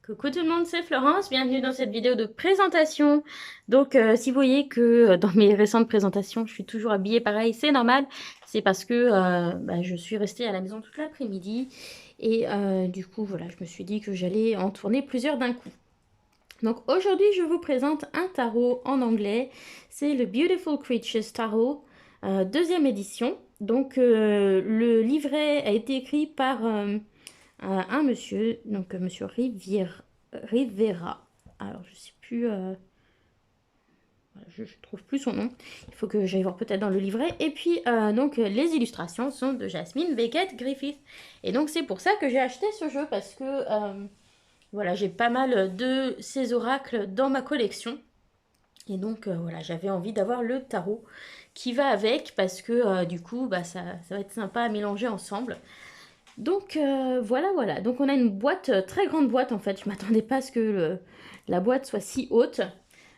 Coucou tout le monde, c'est Florence, bienvenue dans cette vidéo de présentation. Donc si vous voyez que dans mes récentes présentations, je suis toujours habillée pareil, c'est normal. C'est parce que je suis restée à la maison toute l'après-midi et du coup voilà, je me suis dit que j'allais en tourner plusieurs d'un coup. Donc aujourd'hui, je vous présente un tarot en anglais. C'est le Beautiful Creatures Tarot, deuxième édition. Donc le livret a été écrit par un monsieur, donc monsieur Rivera. Alors je sais plus, je trouve plus son nom. Il faut que j'aille voir peut-être dans le livret. Et puis donc les illustrations sont de Jasmine Beckett Griffith. Et donc c'est pour ça que j'ai acheté ce jeu parce que voilà, j'ai pas mal de ces oracles dans ma collection. Et donc voilà, j'avais envie d'avoir le tarot qui va avec parce que du coup ça va être sympa à mélanger ensemble. Donc voilà, voilà. Donc on a une boîte, très grande boîte en fait. Je m'attendais pas à ce que la boîte soit si haute.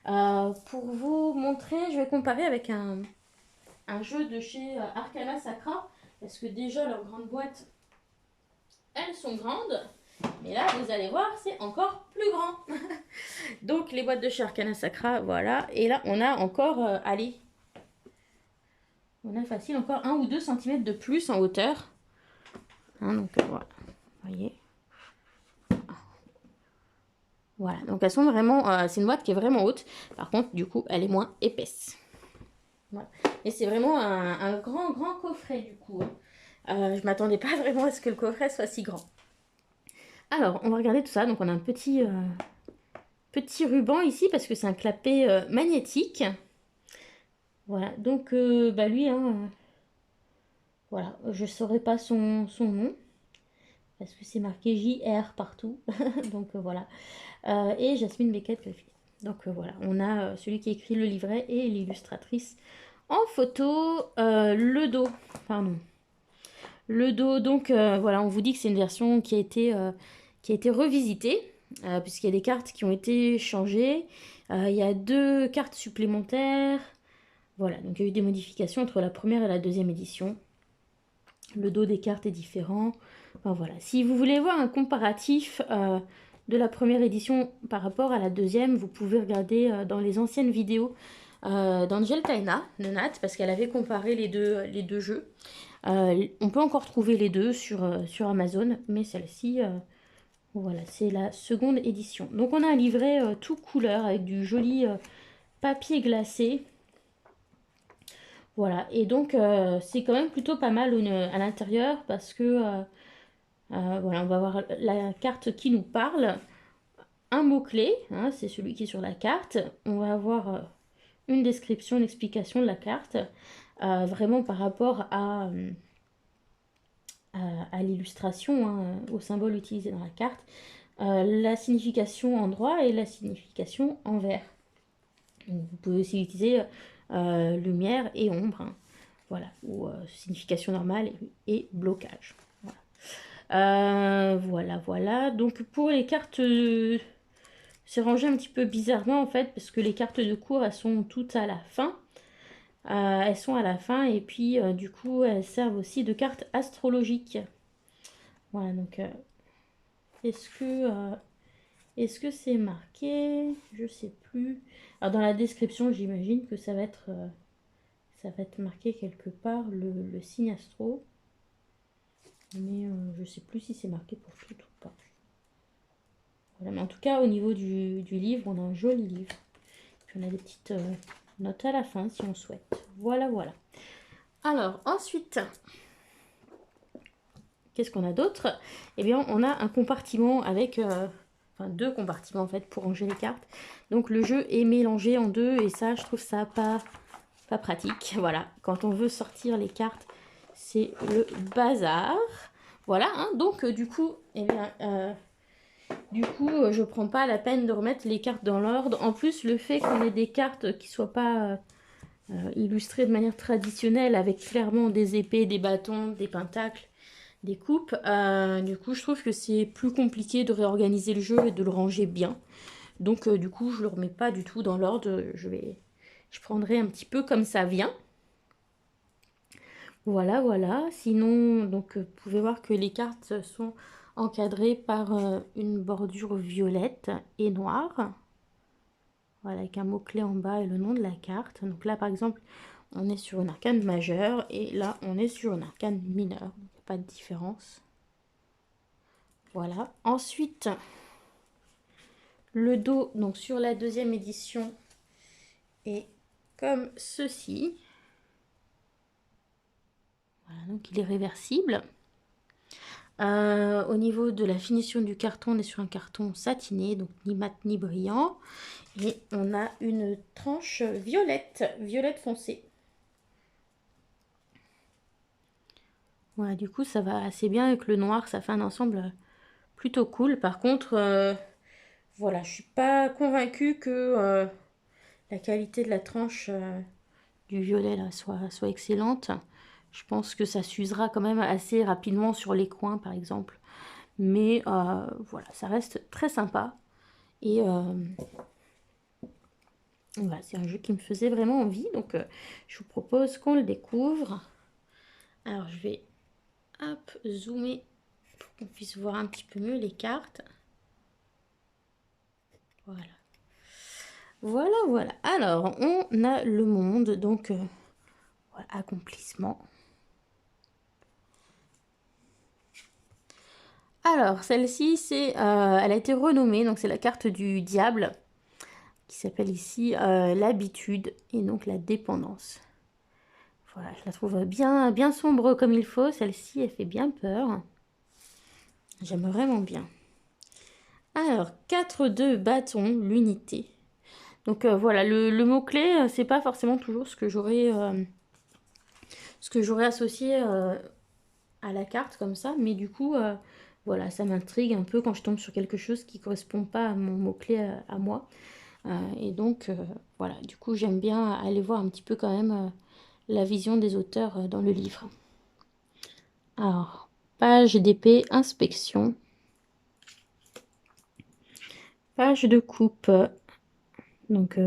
Pour vous montrer, je vais comparer avec un jeu de chez Arcana Sacra. Parce que déjà leurs grandes boîtes, elles sont grandes. Mais là, vous allez voir, c'est encore plus grand. Donc les boîtes de chez Arcana Sacra, voilà. Et là, on a encore, allez, on a facile encore 1 ou 2 cm de plus en hauteur. Hein, donc voilà, vous voyez. Voilà, donc elles sont vraiment, c'est une boîte qui est vraiment haute. Par contre, du coup, elle est moins épaisse. Voilà. Et c'est vraiment un grand, grand coffret, du coup. Je m'attendais pas vraiment à ce que le coffret soit si grand. Alors, on va regarder tout ça. Donc, on a un petit ruban ici, parce que c'est un clapet magnétique. Voilà, donc, lui, hein, voilà, je ne saurais pas son nom, parce que c'est marqué JR partout. Donc, voilà. Et Jasmine Beckett Griffith. Donc voilà, on a celui qui écrit le livret et l'illustratrice en photo. Le dos, pardon. Le dos, donc voilà, on vous dit que c'est une version qui a été revisitée, puisqu'il y a des cartes qui ont été changées. Il y a 2 cartes supplémentaires. Voilà, donc il y a eu des modifications entre la première et la deuxième édition. Le dos des cartes est différent. Enfin voilà, si vous voulez voir un comparatif de la première édition par rapport à la deuxième, vous pouvez regarder dans les anciennes vidéos d'Angel Taina, de Nat, parce qu'elle avait comparé les deux jeux. On peut encore trouver les deux sur Amazon, mais celle-ci, voilà, c'est la seconde édition. Donc on a un livret tout couleur avec du joli papier glacé. Voilà, et donc c'est quand même plutôt pas mal à l'intérieur parce que voilà, on va voir la carte qui nous parle. Un mot-clé, hein, c'est celui qui est sur la carte. On va avoir une description, une explication de la carte, vraiment par rapport à l'illustration, hein, au symbole utilisé dans la carte, la signification en droit et la signification en vert. Donc, vous pouvez aussi utiliser lumière et ombre, hein, voilà, ou signification normale et blocage. Voilà, voilà. Donc pour les cartes, c'est rangé un petit peu bizarrement en fait, parce que les cartes de cours, elles sont toutes à la fin. Elles sont à la fin et puis du coup, elles servent aussi de cartes astrologiques. Voilà, donc est-ce que c'est marqué? Je sais plus. Alors dans la description, j'imagine que ça va être marqué quelque part le signe astro. Mais je sais plus si c'est marqué pour tout ou pas. Voilà, mais en tout cas, au niveau du livre, on a un joli livre. Puis on a des petites notes à la fin si on souhaite. Voilà, voilà. Alors, ensuite, qu'est-ce qu'on a d'autre? Eh bien, on a un compartiment avec... enfin, 2 compartiments en fait pour ranger les cartes. Donc le jeu est mélangé en 2 et ça, je trouve ça pas pratique. Voilà, quand on veut sortir les cartes, c'est le bazar. Voilà, hein, donc du coup, eh bien... je prends pas la peine de remettre les cartes dans l'ordre. En plus, le fait qu'on ait des cartes qui soient pas illustrées de manière traditionnelle, avec clairement des épées, des bâtons, des pentacles, des coupes, du coup, je trouve que c'est plus compliqué de réorganiser le jeu et de le ranger bien. Donc, du coup, je le remets pas du tout dans l'ordre. Je prendrai un petit peu comme ça vient. Voilà, voilà. Sinon, donc, vous pouvez voir que les cartes sont encadré par une bordure violette et noire. Voilà, avec un mot-clé en bas et le nom de la carte. Donc là, par exemple, on est sur une arcane majeure et là, on est sur une arcane mineure. Il n'y a pas de différence. Voilà. Ensuite, le dos, donc sur la deuxième édition, est comme ceci. Voilà, donc il est réversible. Au niveau de la finition du carton, on est sur un carton satiné, donc ni mat ni brillant. Et on a une tranche violette, violette foncée. Voilà, du coup, ça va assez bien avec le noir, ça fait un ensemble plutôt cool. Par contre, voilà, je suis pas convaincue que la qualité de la tranche du violet là soit excellente. Je pense que ça s'usera quand même assez rapidement sur les coins, par exemple. Mais voilà, ça reste très sympa. Et voilà, c'est un jeu qui me faisait vraiment envie. Donc, je vous propose qu'on le découvre. Alors, je vais hop, zoomer pour qu'on puisse voir un petit peu mieux les cartes. Voilà. Voilà, voilà. Alors, on a le monde, donc, voilà, accomplissement. Alors, celle-ci, elle a été renommée, donc c'est la carte du diable, qui s'appelle ici l'habitude et donc la dépendance. Voilà, je la trouve bien, bien sombre comme il faut. Celle-ci, elle fait bien peur. J'aime vraiment bien. Alors, 4-2 bâton, l'unité. Donc voilà, le mot-clé, c'est pas forcément toujours ce que j'aurais associé à la carte comme ça, mais du coup, voilà, ça m'intrigue un peu quand je tombe sur quelque chose qui correspond pas à mon mot-clé à moi. Et donc, voilà, du coup, j'aime bien aller voir un petit peu quand même la vision des auteurs dans le livre. Alors, page d'épée, inspection. Page de coupe, donc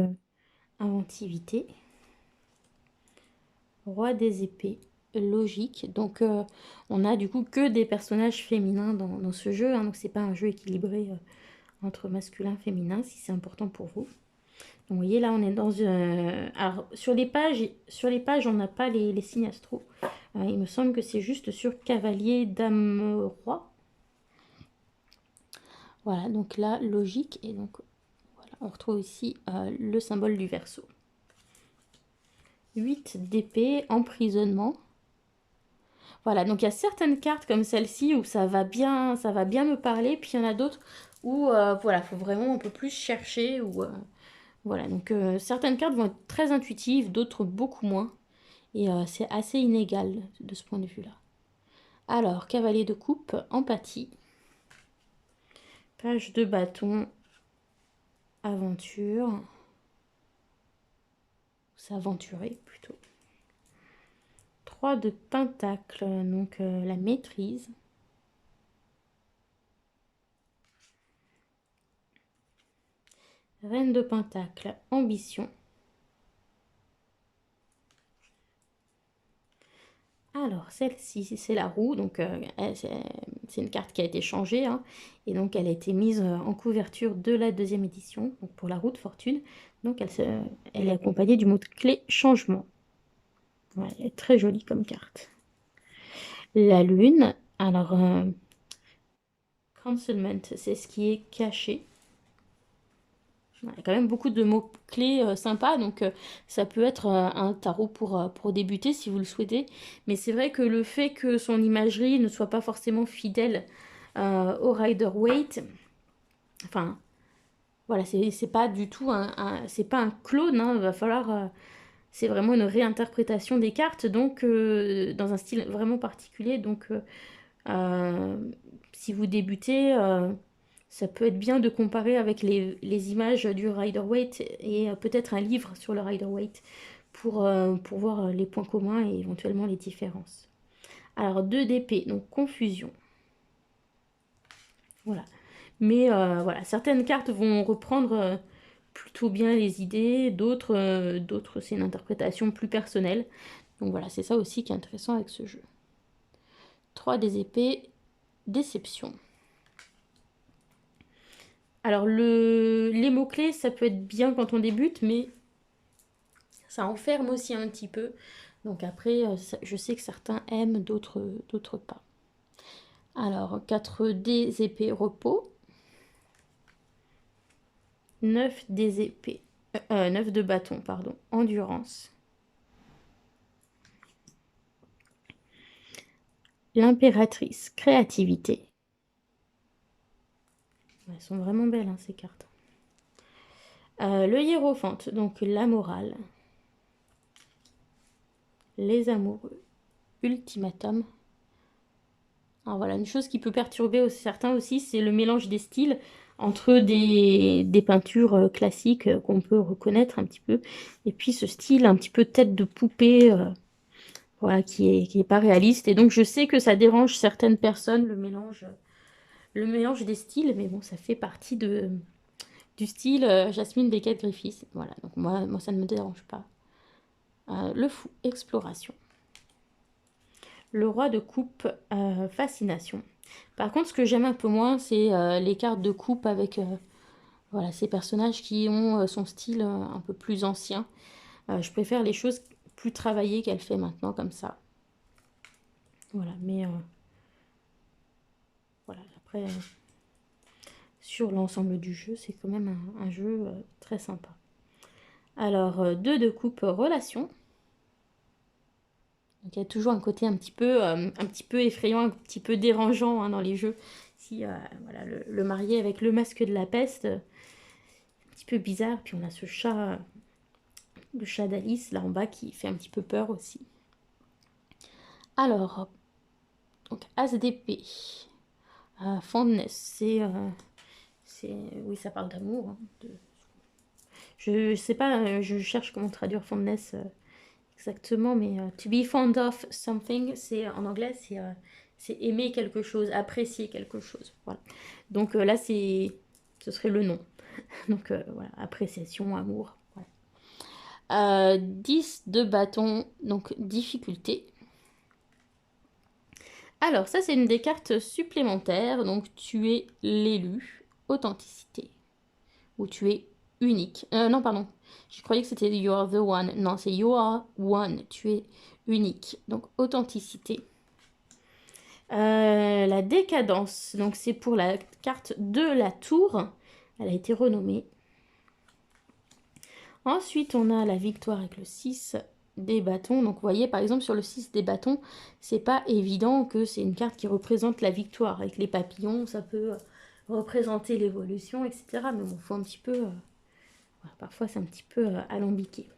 inventivité. Roi des épées, logique. Donc on a du coup que des personnages féminins dans ce jeu, hein, donc c'est pas un jeu équilibré entre masculin et féminin, si c'est important pour vous. Donc vous voyez là on est dans alors sur les pages on n'a pas les signes astro. Il me semble que c'est juste sur cavalier, dame, roi. Voilà, donc là logique, et donc voilà, on retrouve ici le symbole du Verseau. 8 d'épée, emprisonnement. Voilà, donc il y a certaines cartes comme celle-ci où ça va bien me parler, puis il y en a d'autres où voilà, faut vraiment un peu plus chercher. Ou voilà, donc certaines cartes vont être très intuitives, d'autres beaucoup moins. Et c'est assez inégal de ce point de vue-là. Alors, cavalier de coupe, empathie. Page de bâton, aventure. S'aventurer plutôt. 3 de pentacle, donc la maîtrise. Reine de pentacle, ambition. Alors, celle-ci, c'est la roue, donc c'est une carte qui a été changée, hein, et donc elle a été mise en couverture de la deuxième édition, donc pour la roue de fortune. Donc elle est accompagnée du mot-clé changement. Voilà, elle est très jolie comme carte. La lune, alors, concealment, c'est ce qui est caché. Il y a quand même beaucoup de mots-clés sympas, donc ça peut être un tarot pour débuter si vous le souhaitez. Mais c'est vrai que le fait que son imagerie ne soit pas forcément fidèle au Rider-Waite, enfin, voilà, c'est pas du tout c'est pas un clone, hein, va falloir... c'est vraiment une réinterprétation des cartes, donc dans un style vraiment particulier. Donc, si vous débutez, ça peut être bien de comparer avec les images du Rider-Waite et peut-être un livre sur le Rider-Waite pour voir les points communs et éventuellement les différences. Alors, 2 d'épée, donc confusion. Voilà. Mais voilà, certaines cartes vont reprendre plutôt bien les idées, d'autres c'est une interprétation plus personnelle. Donc voilà, c'est ça aussi qui est intéressant avec ce jeu. 3 des épées, déception. Alors, les mots-clés, ça peut être bien quand on débute, mais ça enferme aussi un petit peu. Donc après, je sais que certains aiment, d'autres pas. Alors, 4 des épées repos. 9 des épées. 9 de bâton, pardon. Endurance. L'impératrice. Créativité. Elles sont vraiment belles, hein, ces cartes. Le hiérophante, donc la morale. Les amoureux. Ultimatum. Alors voilà, une chose qui peut perturber certains aussi, c'est le mélange des styles entre des peintures classiques qu'on peut reconnaître un petit peu, et puis ce style un petit peu tête de poupée, voilà, qui est pas réaliste. Et donc je sais que ça dérange certaines personnes, le mélange des styles, mais bon, ça fait partie du style Jasmine Beckett Griffiths. Voilà, donc moi ça ne me dérange pas. Le fou, exploration. Le roi de coupe, fascination. Par contre, ce que j'aime un peu moins, c'est les cartes de coupe avec voilà, ces personnages qui ont son style un peu plus ancien. Je préfère les choses plus travaillées qu'elle fait maintenant, comme ça. Voilà, mais voilà, après, sur l'ensemble du jeu, c'est quand même un jeu très sympa. Alors, 2 de coupe, relation. Donc, il y a toujours un côté un petit peu effrayant, un petit peu dérangeant hein, dans les jeux. Si voilà, le marié avec le masque de la peste, un petit peu bizarre. Puis on a ce chat, le chat d'Alice là en bas qui fait un petit peu peur aussi. Alors, donc As d'épée, fondness, oui, ça parle d'amour. Hein, je sais pas, je cherche comment traduire fondness exactement, mais to be fond of something, c'est en anglais, c'est aimer quelque chose, apprécier quelque chose. Voilà. Donc là, ce serait le nom. Donc voilà, appréciation, amour. Voilà. 10 de bâton, donc difficulté. Alors, ça, c'est une des cartes supplémentaires. Donc, tu es l'élu, authenticité. Ou tu es unique. Non, pardon. Je croyais que c'était you are the one. Non, c'est you are one. Tu es unique. Donc, authenticité. La décadence. Donc, c'est pour la carte de la tour. Elle a été renommée. Ensuite, on a la victoire avec le 6 des bâtons. Donc, vous voyez, par exemple, sur le 6 des bâtons, c'est pas évident que c'est une carte qui représente la victoire. Avec les papillons, ça peut représenter l'évolution, etc. Mais bon, faut un petit peu... voilà, parfois, c'est un petit peu alambiqué.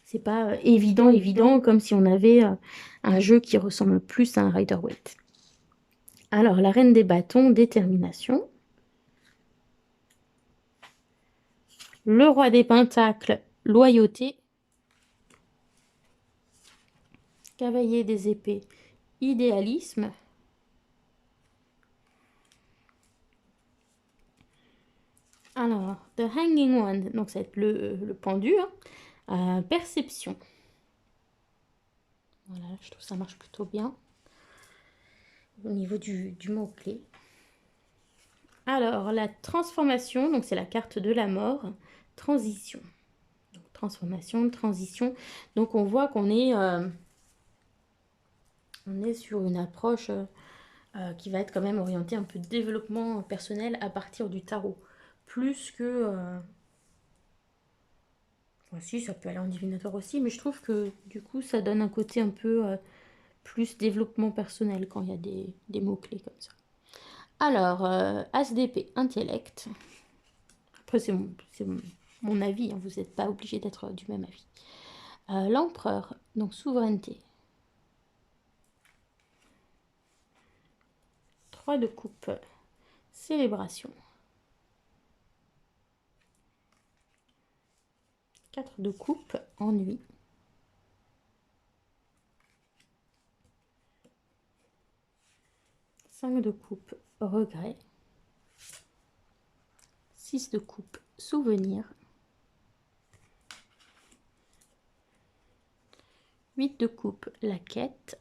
C'est pas évident, comme si on avait un jeu qui ressemble plus à un Rider-Waite. Alors, la reine des bâtons, détermination. Le roi des pentacles, loyauté. Cavalier des épées, idéalisme. Alors, The Hanging One, donc ça va être le pendu, hein. Perception. Voilà, je trouve que ça marche plutôt bien au niveau du mot-clé. Alors, la transformation, donc c'est la carte de la mort. Transition. Donc, transformation, transition. Donc, on voit qu'on est, on est sur une approche qui va être quand même orientée un peu de développement personnel à partir du tarot. Plus que... si, ça peut aller en divinateur aussi, mais je trouve que du coup, ça donne un côté un peu plus développement personnel quand il y a des mots-clés comme ça. Alors, As d'épée, intellect. Après, c'est mon avis, hein, vous n'êtes pas obligé d'être du même avis. L'empereur, donc souveraineté. 3 de coupe, célébration. 4 de coupe, ennui. 5 de coupe, regret. 6 de coupe, souvenir. 8 de coupe, la quête.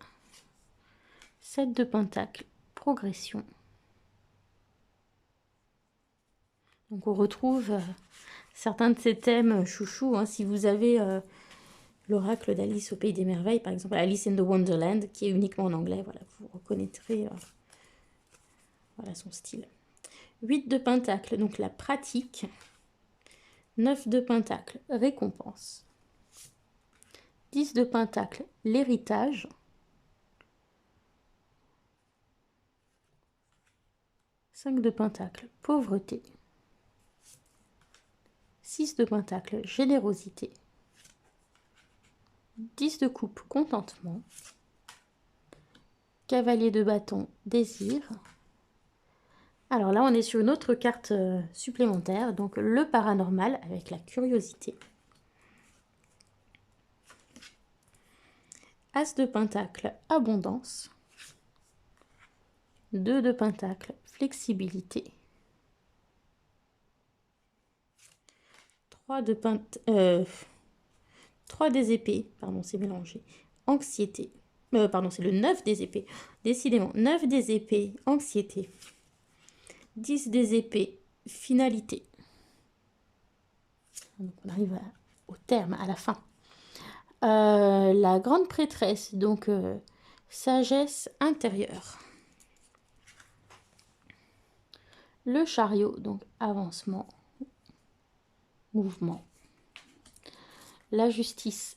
7 de pentacle, progression. Donc on retrouve certains de ces thèmes chouchous, hein, si vous avez l'oracle d'Alice au Pays des Merveilles, par exemple Alice in the Wonderland, qui est uniquement en anglais, voilà, vous reconnaîtrez voilà, son style. 8 de Pentacle, donc la pratique. 9 de Pentacle, récompense. 10 de Pentacle, l'héritage. 5 de Pentacle, pauvreté. 6 de Pentacle, générosité. 10 de coupe, contentement. Cavalier de bâton, désir. Alors là, on est sur une autre carte supplémentaire, donc le paranormal avec la curiosité. As de Pentacle, abondance. 2 de Pentacle, flexibilité. 3 des épées, pardon, c'est mélangé. Anxiété. Pardon, c'est le 9 des épées. Décidément, 9 des épées, anxiété. 10 des épées, finalité. Donc on arrive au terme, à la fin. La grande prêtresse, donc sagesse intérieure. Le chariot, donc avancement, mouvement. La justice,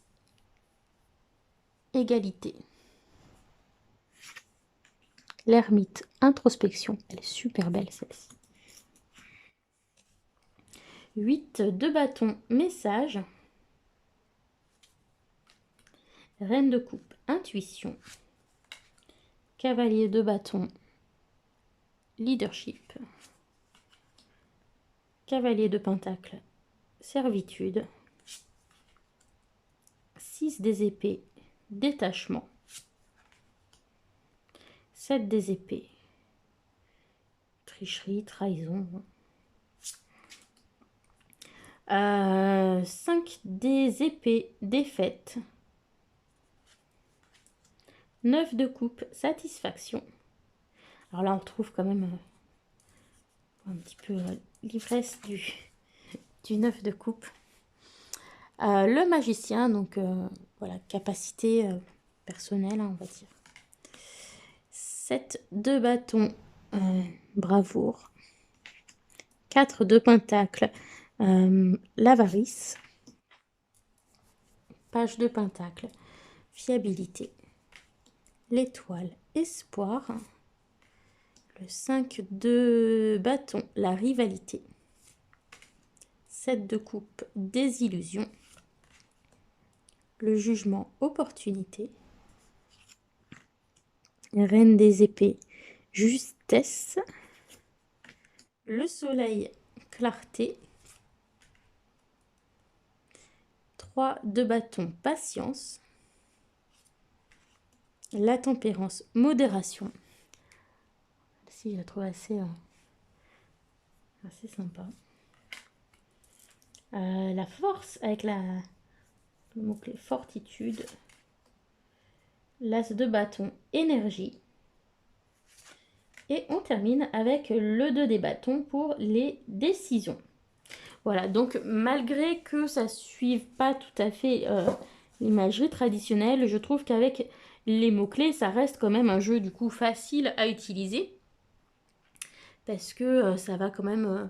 égalité. L'ermite, introspection. Elle est super belle celle-ci. 8 de bâton, message. Reine de coupe, intuition. Cavalier de bâton, leadership. Cavalier de pentacle, servitude. 6 des épées, détachement. 7 des épées, tricherie, trahison. 5 des épées, défaite. 9 de coupe, satisfaction. Alors là, on retrouve quand même un petit peu l'ivresse du 9 de coupe. Le magicien, donc voilà, capacité personnelle, hein, on va dire. 7 de bâton, bravoure. 4 de pentacle, l'avarice. Page de pentacle, fiabilité. L'étoile, espoir. Le 5 de bâton, la rivalité. 7 de coupe, désillusion. Le jugement, opportunité. Reine des épées, justesse. Le soleil, clarté. 3 de bâton, patience. La tempérance, modération. Si, je la trouve assez sympa. La force avec le mot-clé fortitude. L'as de bâton, énergie. Et on termine avec le 2 des bâtons pour les décisions. Voilà, donc malgré que ça ne suive pas tout à fait l'imagerie traditionnelle, je trouve qu'avec les mots-clés, ça reste quand même un jeu du coup facile à utiliser. Parce que ça va quand même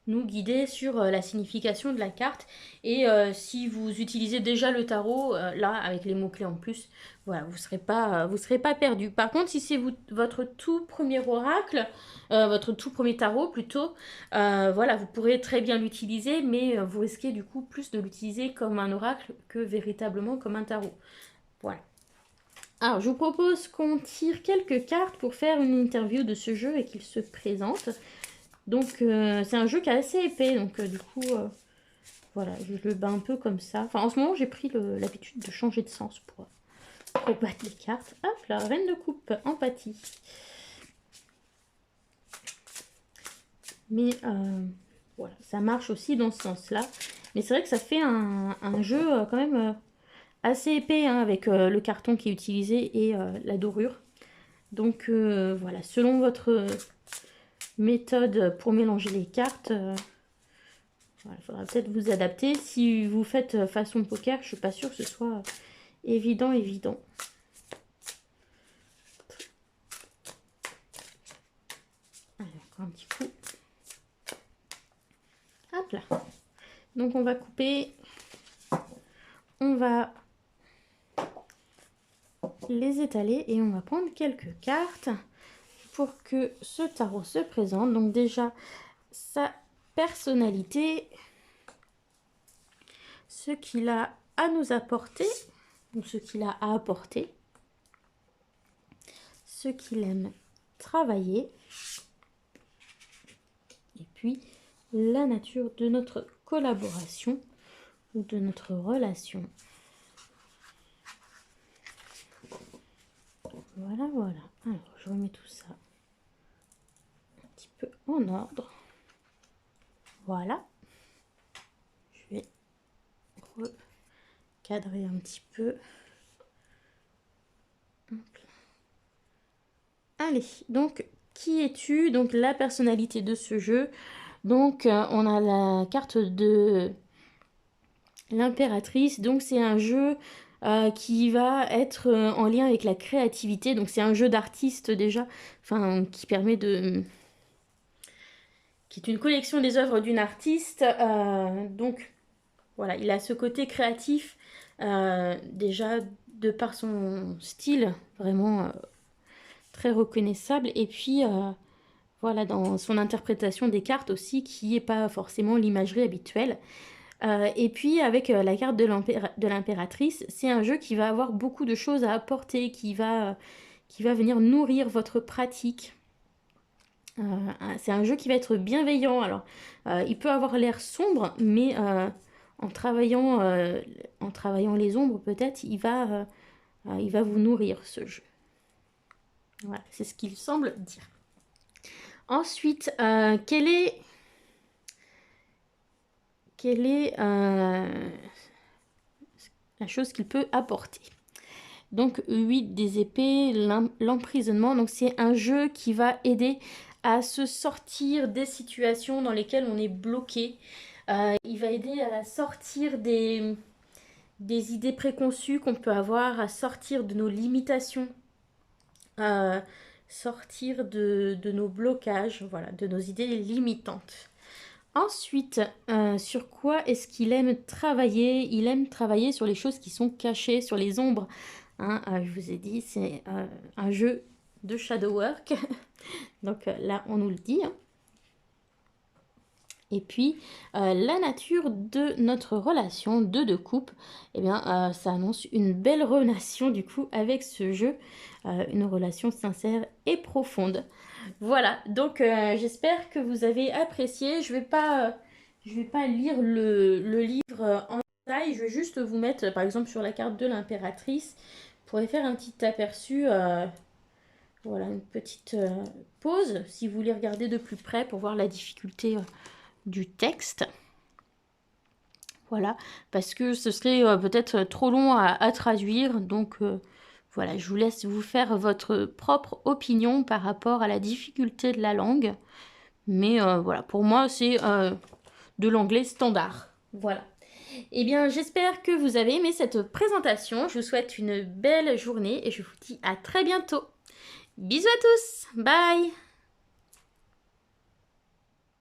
nous guider sur la signification de la carte. Et si vous utilisez déjà le tarot, là, avec les mots-clés en plus, voilà, vous serez pas perdu. Par contre, si c'est votre tout premier oracle, votre tout premier tarot plutôt, voilà, vous pourrez très bien l'utiliser, mais vous risquez du coup plus de l'utiliser comme un oracle que véritablement comme un tarot. Voilà. Alors, je vous propose qu'on tire quelques cartes pour faire une interview de ce jeu et qu'il se présente. Donc, c'est un jeu qui est assez épais, donc du coup, voilà, je le bats un peu comme ça. Enfin, en ce moment, j'ai pris l'habitude de changer de sens pour battre les cartes. Hop là, reine de coupe, empathie. Mais, voilà, ça marche aussi dans ce sens-là. Mais c'est vrai que ça fait un jeu quand même assez épais, hein, avec le carton qui est utilisé et la dorure. Donc voilà, selon votre méthode pour mélanger les cartes, Voilà, il faudra peut-être vous adapter. Si vous faites façon poker, je suis pas sûre que ce soit évident. Allez, encore un petit coup. Hop là. Donc on va couper. On va les étaler et on va prendre quelques cartes pour que ce tarot se présente. Donc déjà, sa personnalité, ce qu'il a à nous apporter, ou ce qu'il a à apporter, ce qu'il aime travailler, et puis la nature de notre collaboration ou de notre relation. Voilà, voilà. Alors, je remets tout ça un petit peu en ordre. Voilà. Je vais recadrer un petit peu. Allez, donc, qui es-tu? Donc, la personnalité de ce jeu. Donc, on a la carte de l'impératrice. Donc, c'est un jeu qui va être en lien avec la créativité. Donc, c'est un jeu d'artiste déjà, enfin, qui permet de... qui est une collection des œuvres d'une artiste. Donc, voilà, il a ce côté créatif, déjà, de par son style, vraiment très reconnaissable. Et puis, voilà, dans son interprétation des cartes aussi, qui n'est pas forcément l'imagerie habituelle. Et puis avec la carte de l'impératrice, c'est un jeu qui va avoir beaucoup de choses à apporter, qui va venir nourrir votre pratique. C'est un jeu qui va être bienveillant. Alors, il peut avoir l'air sombre, mais en travaillant les ombres, peut-être, il va vous nourrir, ce jeu. Voilà, c'est ce qu'il semble dire. Ensuite, quelle est la chose qu'il peut apporter? Donc 8 des épées, l'emprisonnement. Donc c'est un jeu qui va aider à se sortir des situations dans lesquelles on est bloqué. Il va aider à sortir des idées préconçues qu'on peut avoir, à sortir de nos limitations, sortir de nos blocages, voilà, de nos idées limitantes. Ensuite, sur quoi est-ce qu'il aime travailler? Il aime travailler sur les choses qui sont cachées, sur les ombres. Hein, je vous ai dit, c'est un jeu de shadow work. Donc là, on nous le dit. Hein. Et puis, la nature de notre relation de couple, eh bien, ça annonce une belle relation du coup avec ce jeu. Une relation sincère et profonde. Voilà, donc j'espère que vous avez apprécié. Je vais pas lire le livre en détail. Je vais juste vous mettre, par exemple, sur la carte de l'impératrice. Vous pourrez faire un petit aperçu. Voilà, une petite pause si vous voulez regarder de plus près pour voir la difficulté du texte. Voilà, parce que ce serait peut-être trop long à traduire. Donc voilà, je vous laisse vous faire votre propre opinion par rapport à la difficulté de la langue. Mais voilà, pour moi, c'est de l'anglais standard. Voilà. Eh bien, j'espère que vous avez aimé cette présentation. Je vous souhaite une belle journée et je vous dis à très bientôt. Bisous à tous. Bye.